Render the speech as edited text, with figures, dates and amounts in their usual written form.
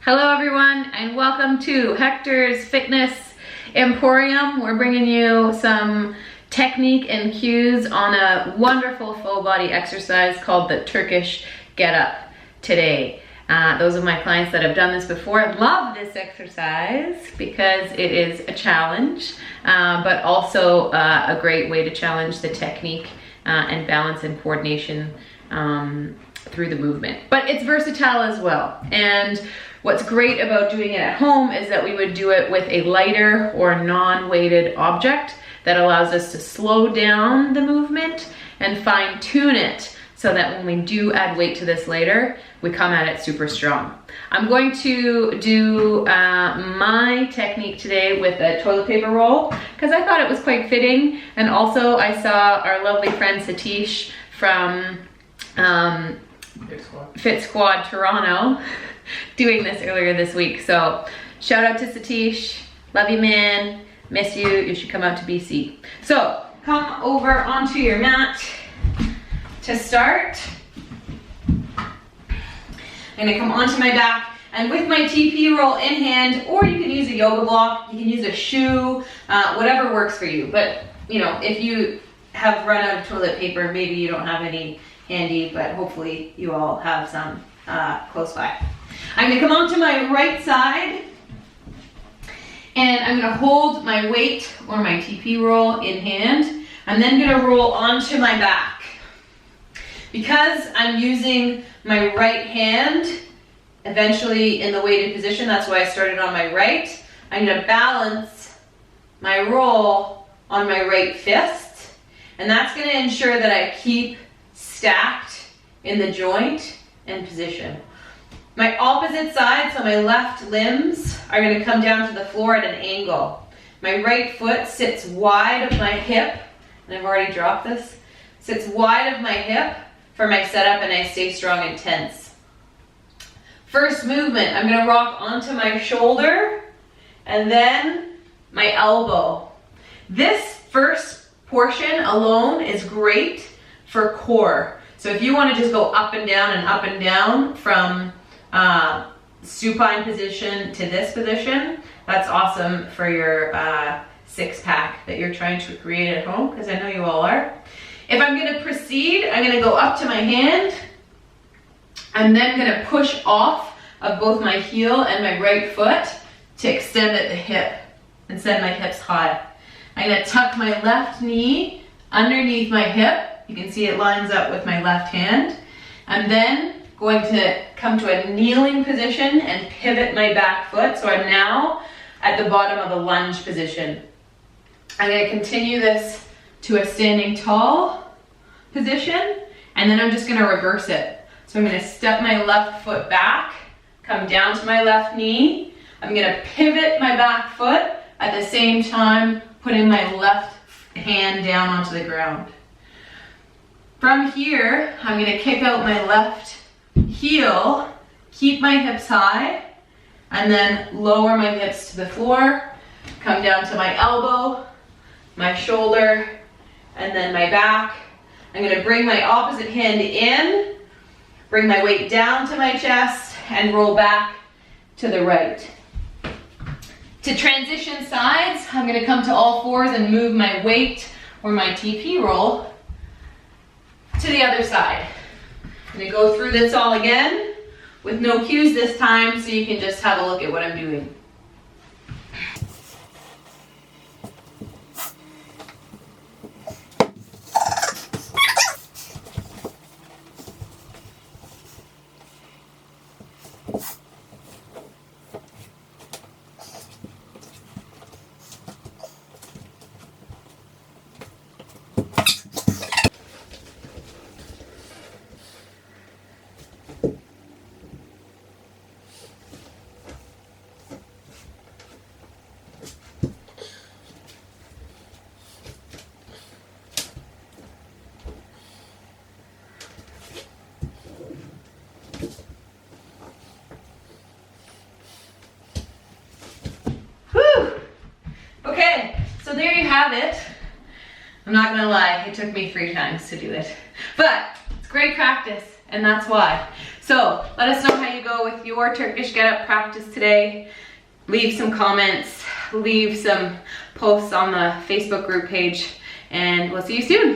Hello everyone, and welcome to Hector's Fitness Emporium. We're bringing you some technique and cues on a wonderful full body exercise called the Turkish Get-up today. Those of my clients that have done this before love this exercise because it is a challenge, but also a great way to challenge the technique and balance and coordination through the movement. But it's versatile as well. And what's great about doing it at home is that we would do it with a lighter or non-weighted object that allows us to slow down the movement and fine tune it so that when we do add weight to this later, we come at it super strong. I'm going to do my technique today with a toilet paper roll because I thought it was quite fitting. And also I saw our lovely friend Satish from Fit Squad Toronto doing this earlier this week. So shout out to Satish, love you man, miss you, you should come out to BC. So come over onto your mat to start. I'm gonna come onto my back and with my TP roll in hand, or you can use a yoga block, you can use a shoe, whatever works for you. But you know, if you have run out of toilet paper, maybe you don't have any handy, but hopefully you all have some close by. I'm gonna come onto my right side and I'm gonna hold my weight or my TP roll in hand. I'm then gonna roll onto my back. Because I'm using my right hand eventually in the weighted position, that's why I started on my right, I'm gonna balance my roll on my right fist, and that's gonna ensure that I keep stacked in the joint and position. My opposite side, so my left limbs, are going to come down to the floor at an angle. My right foot sits wide of my hip, and I've already dropped this, sits wide of my hip for my setup, and I stay strong and tense. First movement, I'm going to rock onto my shoulder and then my elbow. This first portion alone is great for core. So if you want to just go up and down from supine position to this position, that's awesome for your six pack that you're trying to create at home, because I know you all are. If I'm going to proceed, I'm going to go up to my hand. I'm then going to push off of both my heel and my right foot to extend at the hip and send my hips high. I'm going to tuck my left knee underneath my hip. You can see it lines up with my left hand. I'm then going to come to a kneeling position and pivot my back foot. So I'm now at the bottom of a lunge position. I'm going to continue this to a standing tall position, and then I'm just going to reverse it. So I'm going to step my left foot back, come down to my left knee. I'm going to pivot my back foot at the same time putting my left hand down onto the ground. From here, I'm going to kick out my left heel, keep my hips high, and then lower my hips to the floor, come down to my elbow, my shoulder, and then my back. I'm going to bring my opposite hand in, bring my weight down to my chest, and roll back to the right. To transition sides, I'm going to come to all fours and move my weight or my TP roll to the other side. I'm going to go through this all again with no cues this time, so you can just have a look at what I'm doing. There you have it. I'm not gonna lie, it took me 3 times to do it, but it's great practice, and that's why. So let us know how you go with your Turkish Get-up practice today. Leave some comments, leave some posts on the Facebook group page, and we'll see you soon.